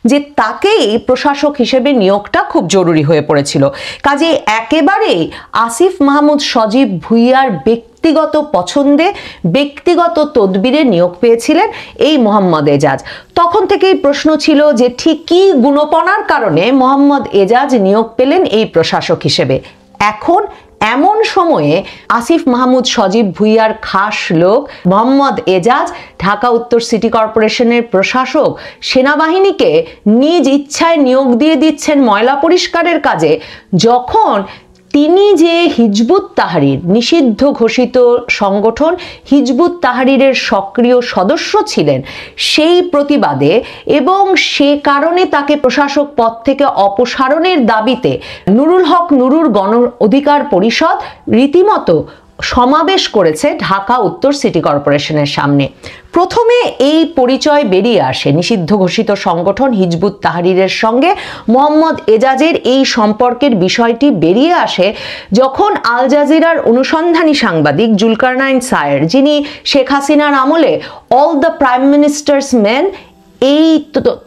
যে তাকেই প্রশাসক হিসেবে নিয়োগটা খুব জরুরি হয়ে পড়েছিল। কাজে একেবারেই আসিফ মাহমুদ সজীব ভুইয়ার ব্যক্তিগত পছন্দে ব্যক্তিগত তদবিরে নিয়োগ পেয়েছিলেন এই মোহাম্মদ এজাজ। তখন থেকেই প্রশ্ন ছিল যে ঠিক কী গুণপনার কারণে মোহাম্মদ এজাজ নিয়োগ পেলেন এই প্রশাসক হিসেবে। এখন এমন সময়ে আসিফ মাহমুদ সজীব ভুইয়ার খাস লোক মোহাম্মদ এজাজ, ঢাকা উত্তর সিটি কর্পোরেশনের প্রশাসক, সেনাবাহিনীকে নিজ ইচ্ছায় নিয়োগ দিয়ে দিচ্ছেন ময়লা পরিষ্কারের কাজে, যখন তিনি যে হিজবুত তাহরির নিষিদ্ধ ঘোষিত সংগঠন হিজবুত তাহরিরের সক্রিয় সদস্য ছিলেন, সেই প্রতিবাদে এবং সে কারণে তাকে প্রশাসক পদ থেকে অপসারণের দাবিতে নুরুল হক নুরুর গণ অধিকার পরিষদ রীতিমতো সমাবেশ করেছে ঢাকা উত্তর সিটি কর্পোরেশনের সামনে। প্রথমে এই পরিচয় বেরিয়ে আসে নিষিদ্ধ ঘোষিত সংগঠন হিজবুত তাহরিরের সঙ্গে মোহাম্মদ এজাজের এই সম্পর্কের বিষয়টি বেরিয়ে আসে যখন আল জাজিরার অনুসন্ধানী সাংবাদিক জুলকারনাইন সায়ের, যিনি শেখ হাসিনার আমলে all the prime ministers main এই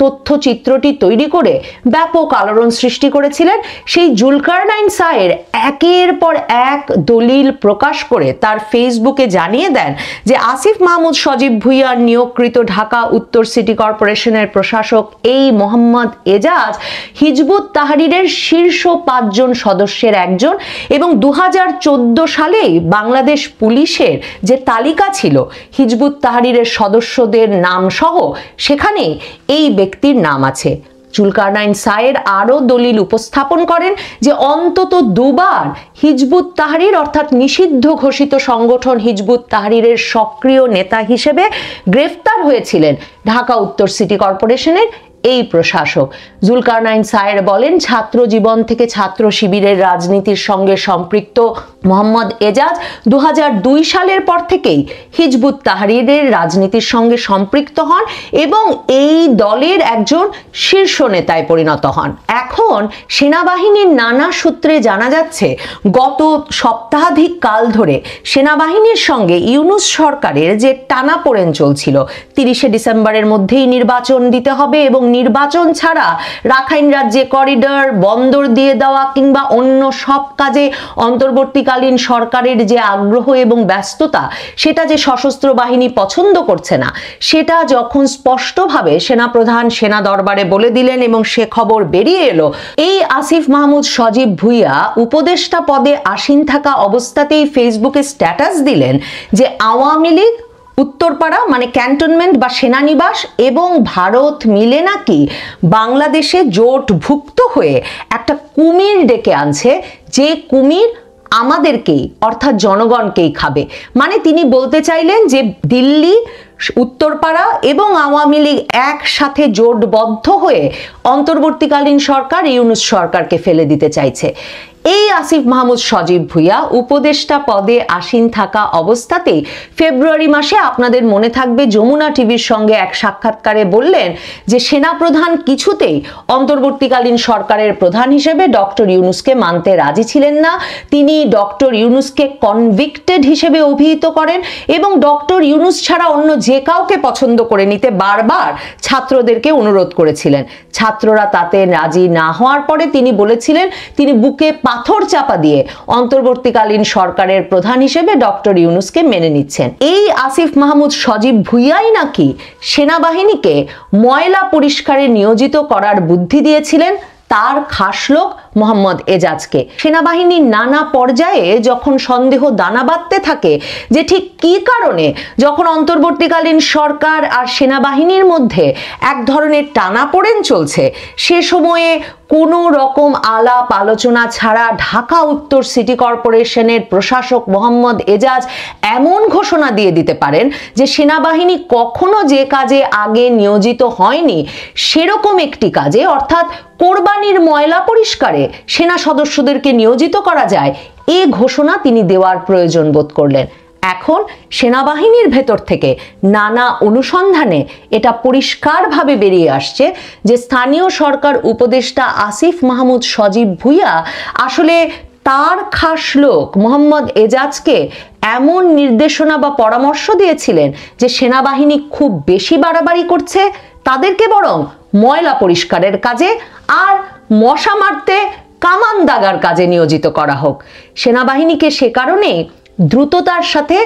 তথ্যচিত্রটি তৈরি করে ব্যাপক আলোড়ন সৃষ্টি করেছিলেন, সেই জুলকারনাইন সায়ের একের পর এক দলিল প্রকাশ করে তার ফেসবুকে জানিয়ে দেন যে আসিফ মাহমুদ সজীব ভুইয়ার নিয়োগকৃত ঢাকা উত্তর সিটি কর্পোরেশনের প্রশাসক এই মোহাম্মদ এজাজ হিজবুত তাহরিরের শীর্ষ 5 জন সদস্যের একজন এবং 2014 সালেই বাংলাদেশ পুলিশের যে তালিকা ছিল হিজবুত তাহরিরের সদস্যদের নাম সহ, সেখানে এই ব্যক্তির নাম আছে। জুলকারনাইন সায়ের আরো দলিল উপস্থাপন করেন যে অন্তত 2 বার হিজবুত তাহরির অর্থাৎ নিষিদ্ধ ঘোষিত সংগঠন হিজবুত তাহরিরের সক্রিয় নেতা হিসেবে গ্রেফতার হয়েছিলেন ঢাকা উত্তর সিটি কর্পোরেশনের এই প্রশাসক। জুলকারনাইন সায়ের বলেন, ছাত্র জীবন থেকে ছাত্র শিবিরের রাজনীতির সঙ্গে সম্পৃক্ত মোহাম্মদ এজাজ 2002 সালের পর থেকেই হিজবুত তাহরিরের রাজনীতির সঙ্গে সম্পৃক্ত হন এবং এই দলের একজন শীর্ষ নেতায় পরিণত হন। এখন সেনাবাহিনীর নানা সূত্রে জানা যাচ্ছে গত সপ্তাহাধিক কাল ধরে সেনাবাহিনীর সঙ্গে ইউনূস সরকারের যে টানাপোড়েন চলছিল, 30শে ডিসেম্বরের মধ্যেই নির্বাচন দিতে হবে এবং নির্বাচন ছাড়া রাখাইন রাজ্যে করিডর, বন্দর দিয়ে দেওয়া কিংবা অন্য সব কাজে অন্তর্বর্তীকালীন সরকারের যে আগ্রহ এবং ব্যস্ততা, সেটা যে সশস্ত্র বাহিনী পছন্দ করছে না, সেটা যখন স্পষ্টভাবে সেনাপ্রধান সেনা দরবারে বলে দিলেন এবং সে খবর বেরিয়ে এলো, এই আসিফ মাহমুদ সজীব ভুইয়া উপদেষ্টা পদে আসীন থাকা অবস্থাতেই ফেসবুকে স্ট্যাটাস দিলেন যে আওয়ামী লীগ, উত্তরপাড়া মানে ক্যান্টনমেন্ট বা সেনানিবাস এবং ভারত মিলে নাকি বাংলাদেশে জোটভুক্ত হয়ে একটা কুমির ডেকে আনছে, যে কুমির আমাদেরকেই অর্থাৎ জনগণকেই খাবে। মানে তিনি বলতে চাইলেন যে দিল্লি, উত্তরপাড়া এবং আওয়ামী লীগ একসাথে জোটবদ্ধ হয়ে অন্তর্বর্তীকালীন সরকার ইউনূস সরকারকে ফেলে দিতে চাইছে। এই আসিফ মাহমুদ সজীব ভুইয়া উপদেষ্টা পদে আসীন থাকা অবস্থাতেই ফেব্রুয়ারি মাসে আপনাদের মনে থাকবে যমুনা টিভির সঙ্গে এক সাক্ষাৎকারে বললেন যে সেনাপ্রধান কিছুতেই অন্তর্বর্তীকালীন সরকারের প্রধান হিসেবে ডক্টর ইউনূসকে মানতে রাজি ছিলেন না। তিনি ডক্টর ইউনূসকে কনভিক্টেড হিসেবে অভিহিত করেন এবং ডক্টর ইউনূস ছাড়া অন্য যে কাউকে পছন্দ করে নিতে বারবার ছাত্রদেরকে অনুরোধ করেছিলেন। ছাত্ররা তাতে রাজি না হওয়ার পরে তিনি বলেছিলেন তিনি বুকে পাথর চাপা দিয়ে অন্তর্বর্তীকালীন সরকারের প্রধান হিসেবে ডক্টর ইউনূসকে মেনে নিচ্ছেন। এই আসিফ মাহমুদ সজীব ভুইয়াই নাকি সেনাবাহিনীকে ময়লা পরিষ্কারে নিয়োজিত করার বুদ্ধি দিয়েছিলেন তার খাস লোক মোহাম্মদ এজাজকে। সেনাবাহিনীর নানা পর্যায়ে যখন সন্দেহ দানা বাঁধতে থাকে যে ঠিক কী কারণে যখন অন্তর্বর্তীকালীন সরকার আর সেনাবাহিনীর মধ্যে এক ধরনের টানাপোড়েন চলছে, সে সময়ে কোনো রকম আলাপ আলোচনা ছাড়া ঢাকা উত্তর সিটি কর্পোরেশনের প্রশাসক মোহাম্মদ এজাজ এমন ঘোষণা দিয়ে দিতে পারেন যে সেনাবাহিনী কখনো যে কাজে আগে নিয়োজিত হয়নি সেরকম একটি কাজে অর্থাৎ কোরবানির ময়লা পরিষ্কারে সেনা সদস্যদেরকে নিয়োজিত করা যায়, এ ঘোষণা তিনি দেওয়ার প্রয়োজন বোধ করলেন। এখন সেনাবাহিনীর ভেতর থেকে নানা অনুসন্ধানে এটা পরিষ্কারভাবে বেরিয়ে আসছে যে স্থানীয় সরকার উপদেষ্টা আসিফ মাহমুদ সজীব ভুইয়া আসলে তার খাস লোক মোহাম্মদ এজাজকে এমন নির্দেশনা বা পরামর্শ দিয়েছিলেন যে সেনাবাহিনী খুব বেশি বাড়াবাড়ি করছে, তাদেরকে বরং ময়লা পরিষ্কারের কাজে আর মশা মারতে কামান দাগার কাজে নিয়োজিত করা হোক। সেনাবাহিনীকে সে কারণে দ্রুততার সাথে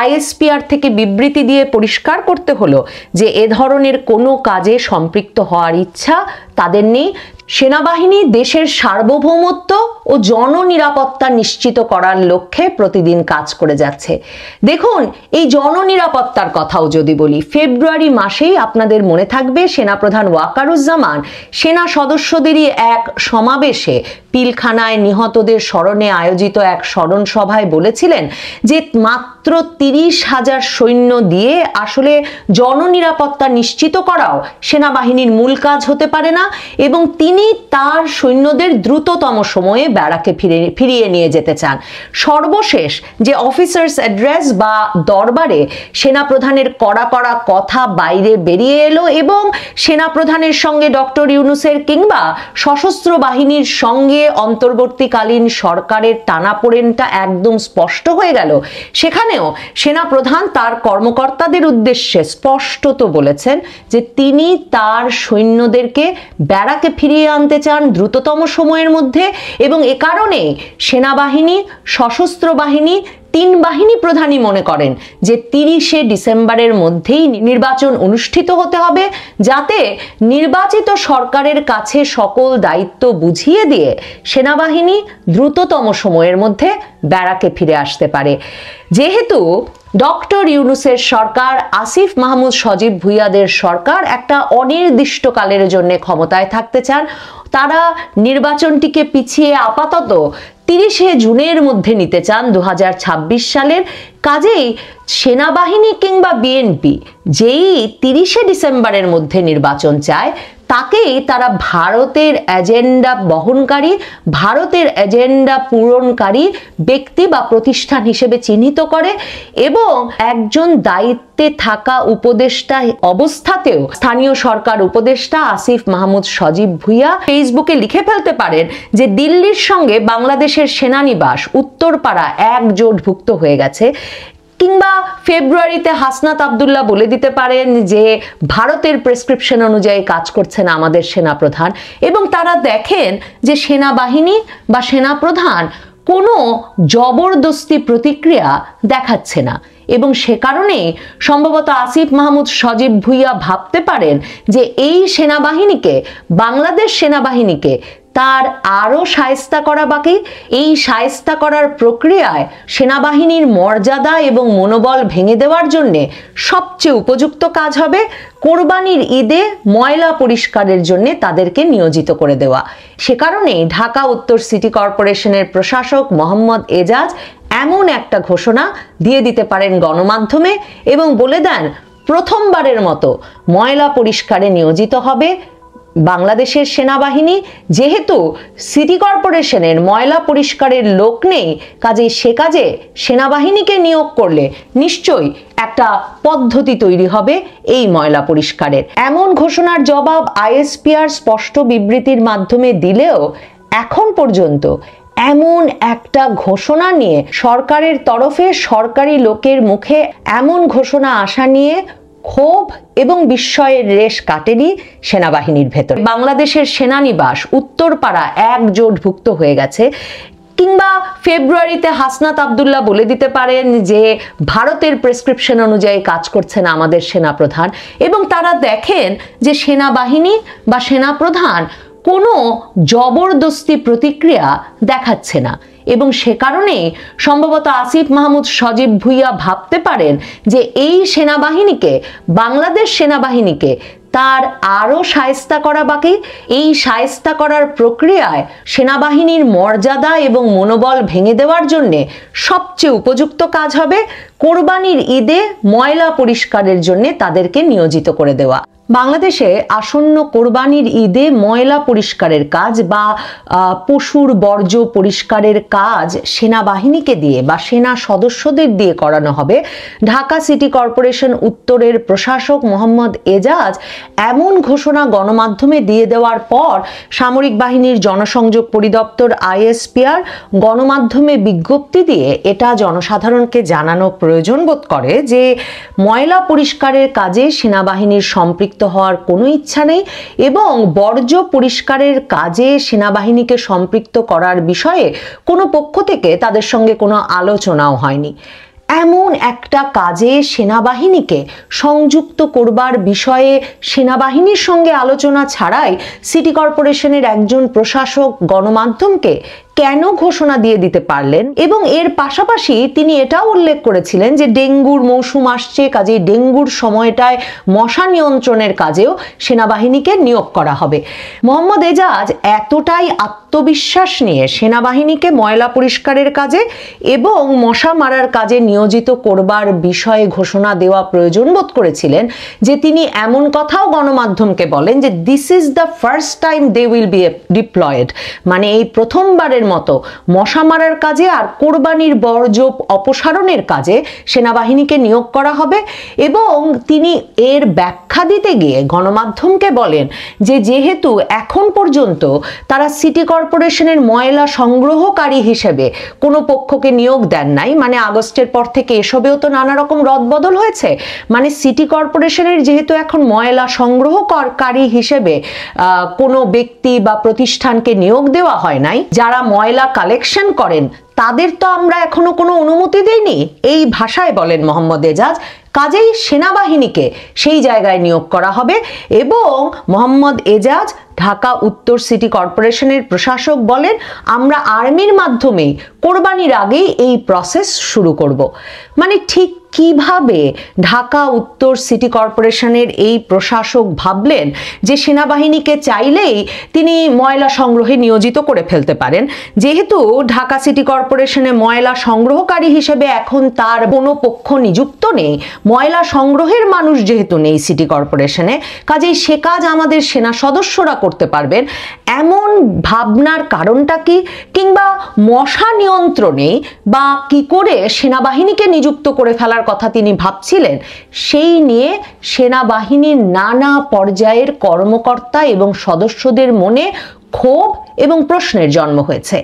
আইএসপিআর থেকে বিবৃতি দিয়ে পরিষ্কার করতে হলো যে এ ধরনের কোনো কাজে সম্পৃক্ত হওয়ার ইচ্ছা তাদের নেই। সেনাবাহিনী দেশের সার্বভৌমত্ব ও জননিরাপত্তা নিশ্চিত করার লক্ষ্যে প্রতিদিন কাজ করে যাচ্ছে। দেখুন, এই জননিরাপত্তার কথাও যদি বলি, ফেব্রুয়ারি মাসেই আপনাদের মনে থাকবে সেনাপ্রধান ওয়াকারুজ্জামান সেনা সদস্যদেরই এক সমাবেশে পিলখানায় নিহতদের স্মরণে আয়োজিত এক স্মরণ সভায় বলেছিলেন যে মাত্র 30,000 সৈন্য দিয়ে আসলে জননিরাপত্তা নিশ্চিত করাও সেনাবাহিনীর মূল কাজ হতে পারে না, এবং তিনি তার সৈন্যদের দ্রুততম সময়ে ব্যারাকে ফিরিয়ে নিয়ে যেতে চান। সর্বশেষ যে অফিসার্স অ্যাড্রেস বা দরবারে সেনাপ্রধানের কড়া কড়া কথা বাইরে বেরিয়ে এলো এবং সেনাপ্রধানের সঙ্গে ডক্টর ইউনূসের কিংবা সশস্ত্র বাহিনীর সঙ্গে অন্তর্বর্তীকালীন সরকারের টানাপোড়েনটা একদম স্পষ্ট হয়ে গেল, সেখানেও সেনাপ্রধান তার কর্মকর্তাদের উদ্দেশ্যে স্পষ্টত বলেছেন যে তিনি তার সৈন্যদেরকে ব্যারাকে ফিরিয়ে আনতে চান দ্রুততম সময়ের মধ্যে, এবং এ কারণে সেনাবাহিনী, সশস্ত্র বাহিনী, 3 বাহিনী প্রধানই মনে করেন যে 30শে ডিসেম্বরের মধ্যেই নির্বাচন অনুষ্ঠিত হতে হবে, যাতে নির্বাচিত সরকারের কাছে সকল দায়িত্ব বুঝিয়ে দিয়ে সেনাবাহিনী দ্রুততম সময়ের মধ্যে ব্যারাকে ফিরে আসতে পারে। যেহেতু ডক্টর ইউনূসের সরকার, আসিফ মাহমুদ সজীব ভুইয়াদের সরকার একটা অনির্দিষ্টকালের জন্য ক্ষমতায় থাকতে চান, তারা নির্বাচনটিকে পিছিয়ে আপাতত 30শে জুনের মধ্যে নিতে চান 2026 সালের। কাজেই সেনাবাহিনী কিংবা বিএনপি যেই 30শে ডিসেম্বরের মধ্যে নির্বাচন চায় তাকেই তারা ভারতের এজেন্ডা বহনকারী, ভারতের এজেন্ডা পূরণকারী ব্যক্তি বা প্রতিষ্ঠান হিসেবে চিহ্নিত করে, এবং একজন দায়িত্বে থাকা উপদেষ্টা অবস্থাতেও স্থানীয় সরকার উপদেষ্টা আসিফ মাহমুদ সজীব ভুইয়া ফেসবুকে লিখে ফেলতে পারেন যে দিল্লির সঙ্গে বাংলাদেশের সেনানিবাস উত্তরপাড়া একজোটভুক্ত হয়ে গেছে, কিংবা ফেব্রুয়ারিতে হাসনাত আব্দুল্লাহ বলে দিতে পারেন যে ভারতের প্রেসক্রিপশন অনুযায়ী কাজ করছেন আমাদের সেনাপ্রধান, এবং তারা দেখেন যে সেনাবাহিনী বা সেনাপ্রধান কোনো জবরদস্তি প্রতিক্রিয়া দেখাচ্ছে না, এবং সে কারণে সম্ভবত আসিফ মাহমুদ সজীব ভুইয়া ভাবতে পারেন যে এই সেনাবাহিনীকে, বাংলাদেশ সেনাবাহিনীকে তার আরও শায়েস্তা করা বাকি। এই শায়েস্তা করার প্রক্রিয়ায় সেনাবাহিনীর মর্যাদা এবং মনোবল ভেঙে দেওয়ার জন্যে সবচেয়ে উপযুক্ত কাজ হবে কোরবানির ঈদে ময়লা পরিষ্কারের জন্য তাদেরকে নিয়োজিত করে দেওয়া। সে কারণেই ঢাকা উত্তর সিটি কর্পোরেশনের প্রশাসক মোহাম্মদ এজাজ এমন একটা ঘোষণা দিয়ে দিতে পারেন গণমাধ্যমে এবং বলে দেন প্রথমবারের মতো ময়লা পরিষ্কারে নিয়োজিত হবে বাংলাদেশের সেনাবাহিনী। যেহেতু সিটি কর্পোরেশনের ময়লা পরিষ্কারের লোক নেই, কাজেই সে কাজে সেনাবাহিনীকে নিয়োগ করলে নিশ্চয়ই একটা পদ্ধতি তৈরি হবে এই ময়লা পরিষ্কারের। এমন ঘোষণার জবাব আইএসপিআর স্পষ্ট বিবৃতির মাধ্যমে দিলেও এখন পর্যন্ত এমন একটা ঘোষণা নিয়ে সরকারের তরফে সরকারি লোকের মুখে এমন ঘোষণা আসা নিয়ে ক্ষোভ এবং বিস্ময়ের রেশ কাটেনি সেনাবাহিনীর ভেতর। বাংলাদেশের সেনানিবাস উত্তরপাড়া একজোটভুক্ত হয়ে গেছে, কিংবা ফেব্রুয়ারিতে হাসনাত আব্দুল্লাহ বলে দিতে পারেন যে ভারতের প্রেসক্রিপশন অনুযায়ী কাজ করছেন আমাদের সেনাপ্রধান, এবং তারা দেখেন যে সেনাবাহিনী বা সেনাপ্রধান কোনো জবরদস্তি প্রতিক্রিয়া দেখাচ্ছে না, এবং সে কারণে সম্ভবত আসিফ মাহমুদ সজীব ভুইয়া ভাবতে পারেন যে এই সেনাবাহিনীকে, বাংলাদেশ সেনাবাহিনীকে তার আরও শায়েস্তা করা বাকি। এই শায়েস্তা করার প্রক্রিয়ায় সেনাবাহিনীর মর্যাদা এবং মনোবল ভেঙে দেওয়ার জন্যে সবচেয়ে উপযুক্ত কাজ হবে কোরবানির ঈদে ময়লা পরিষ্কারের জন্য তাদেরকে নিয়োজিত করে দেওয়া। বাংলাদেশে আসন্ন কোরবানির ঈদে ময়লা পরিষ্কারের কাজ বা পশুর বর্জ্য পরিষ্কারের কাজ সেনাবাহিনীকে দিয়ে বা সেনা সদস্যদের দিয়ে করানো হবে। ঢাকা সিটি কর্পোরেশন উত্তরের প্রশাসক মোহাম্মদ এজাজ এমন ঘোষণা গণমাধ্যমে দিয়ে দেওয়ার পর সামরিক বাহিনীর জনসংযোগ পরিদপ্তর আইএসপিআর গণমাধ্যমে বিজ্ঞপ্তি দিয়ে এটা জনসাধারণকে জানানো প্রয়োজন বোধ করে যে ময়লা পরিষ্কারের কাজে সেনাবাহিনীর সম্পৃক্ত সম্পৃক্ত হওয়ার কোনো ইচ্ছা নেই এবং বর্জ্য পরিষ্কারের কাজে সেনাবাহিনীকে সম্পৃক্ত করার বিষয়ে কোনো পক্ষ থেকে তাদের সঙ্গে কোনো আলোচনাও হয়নি। এমন একটা কাজে সেনাবাহিনীকে সংযুক্ত করবার বিষয়ে সেনাবাহিনীর সঙ্গে আলোচনা ছাড়াই সিটি কর্পোরেশনের একজন প্রশাসক গণমাধ্যমকে কেন ঘোষণা দিয়ে দিতে পারলেন? এবং এর পাশাপাশি তিনি এটাও উল্লেখ করেছিলেন যে ডেঙ্গুর মৌসুম আসছে, কাজেই ডেঙ্গুর সময়টায় মশা নিয়ন্ত্রণের কাজেও সেনাবাহিনীকে নিয়োগ করা হবে। মোহাম্মদ এজাজ এতটাই আত্মবিশ্বাস নিয়ে সেনাবাহিনীকে ময়লা পরিষ্কারের কাজে এবং মশা মারার কাজে নিয়োজিত করবার বিষয়ে ঘোষণা দেওয়া প্রয়োজন বোধ করেছিলেন যে তিনি এমন কথাও গণমাধ্যমকে বলেন যে this is the first time they will be deployed, মানে এই প্রথমবারের মতো মশা মারার কাজে আর কোরবানির বর্জ্য অপসারণের কাজে সেনাবাহিনীকে নিয়োগ করা হবে। এবং তিনি এর ব্যাখ্যা দিতে গিয়ে গণমাধ্যমকে বলেন যে যেহেতু এখন পর্যন্ত তারা সিটি কর্পোরেশনের ময়লা সংগ্রহকারী হিসেবে কোনো পক্ষকে নিয়োগ দেন নাই, মানে আগস্টের পর থেকে এসবেও তো নানা রকম রদবদল হয়েছে, মানে সিটি কর্পোরেশনের যেহেতু এখন ময়লা সংগ্রহকারী হিসেবে কোনো ব্যক্তি বা প্রতিষ্ঠানকে নিয়োগ দেওয়া হয় নাই, যারা ময়লা কালেকশন করেন তাদের তো আমরা এখনো কোনো অনুমতি দেইনি, এই ভাষায় বলেন মোহাম্মদ এজাজ। কাজেই সেনাবাহিনীকে সেই জায়গায় নিয়োগ করা হবে। এবং মোহাম্মদ এজাজ ঢাকা উত্তর সিটি কর্পোরেশনের প্রশাসক বলেন আমরা আর্মির মাধ্যমে কোরবানির আগেই এই প্রসেস শুরু করব। মানে ঠিক কিভাবে ঢাকা উত্তর সিটি কর্পোরেশনের এই প্রশাসক ভাবলেন যে সেনাবাহিনীকে চাইলেই তিনি ময়লা সংগ্রহে নিয়োজিত করে ফেলতে পারেন, যেহেতু ঢাকা সিটি কর্পোরেশনে ময়লা সংগ্রহকারী হিসেবে এখন তার কোনো পক্ষ নিযুক্ত নেই, ময়লা সংগ্রহের মানুষ যেহেতু নেই সিটি কর্পোরেশনে, কাজেই সে কাজ আমাদের সেনা সদস্যরা করতে পারবেন। এমন ভাবনার কারণটা কি, কিংবা মশা নিয়ন্ত্রণে বা কি করে সেনাবাহিনীকে নিযুক্ত করে ফেলার কথা তিনি ভাবছিলেন, সেই নিয়ে সেনাবাহিনীর নানা পর্যায়ের কর্মকর্তা এবং সদস্যদের মনে ক্ষোভ এবং প্রশ্নের জন্ম হয়েছে।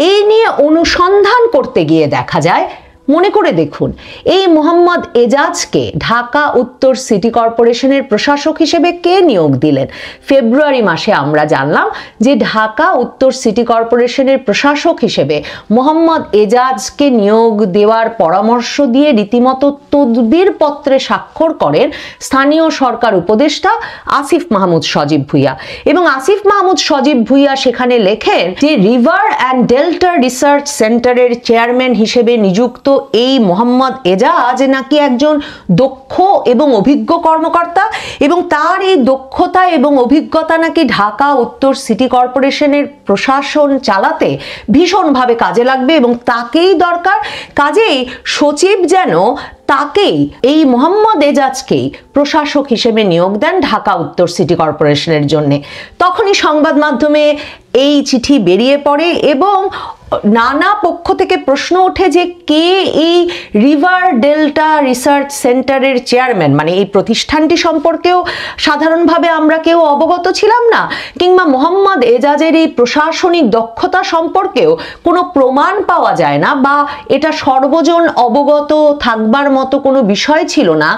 এই নিয়ে অনুসন্ধান করতে গিয়ে দেখা যায়, মনে করে দেখুন, এই মোহাম্মদ এজাজকে ঢাকা উত্তর সিটি কর্পোরেশনের প্রশাসক হিসেবে কে নিয়োগ দিলেন? ফেব্রুয়ারি মাসে আমরা জানলাম যে ঢাকা উত্তর সিটি কর্পোরেশনের প্রশাসক হিসেবে মোহাম্মদ এজাজকে নিয়োগ দেওয়ার পরামর্শ দিয়ে রীতিমতো তদবির পত্রে স্বাক্ষর করেন স্থানীয় সরকার উপদেষ্টা আসিফ মাহমুদ সজীব ভুঁইয়া। এবং আসিফ মাহমুদ সজীব ভুঁইয়া সেখানে লেখেন যে রিভার অ্যান্ড ডেল্টা রিসার্চ সেন্টারের চেয়ারম্যান হিসেবে নিযুক্ত এই মোহাম্মদ এজাজ নাকি একজন দক্ষ এবং অভিজ্ঞ কর্মকর্তা, এবং তার এই দক্ষতা এবং অভিজ্ঞতা নাকি ঢাকা উত্তর সিটি কর্পোরেশনের প্রশাসন চালাতে ভীষণভাবে কাজে লাগবে এবং তাকেই দরকার। কাজেই সচিব যেন তাকেই, এই মোহাম্মদ এজাজকেই প্রশাসক হিসেবে নিয়োগ দেন ঢাকা উত্তর সিটি কর্পোরেশনের জন্য। তখনই সংবাদ মাধ্যমে এই চিঠি বেরিয়ে পড়ে এবং নানা পক্ষ থেকে প্রশ্ন ওঠে যে কে এই রিভার ডেল্টা রিসার্চ সেন্টারের চেয়ারম্যান, মানে এই প্রতিষ্ঠানটি সম্পর্কেও সাধারণভাবে আমরা কেউ অবগত ছিলাম না, কিংবা মোহাম্মদ এজাজের এই প্রশাসনিক দক্ষতা সম্পর্কেও কোনো প্রমাণ পাওয়া যায় না, বা এটা সর্বজন অবগত থাকবার মতো কোনো বিষয় ছিল না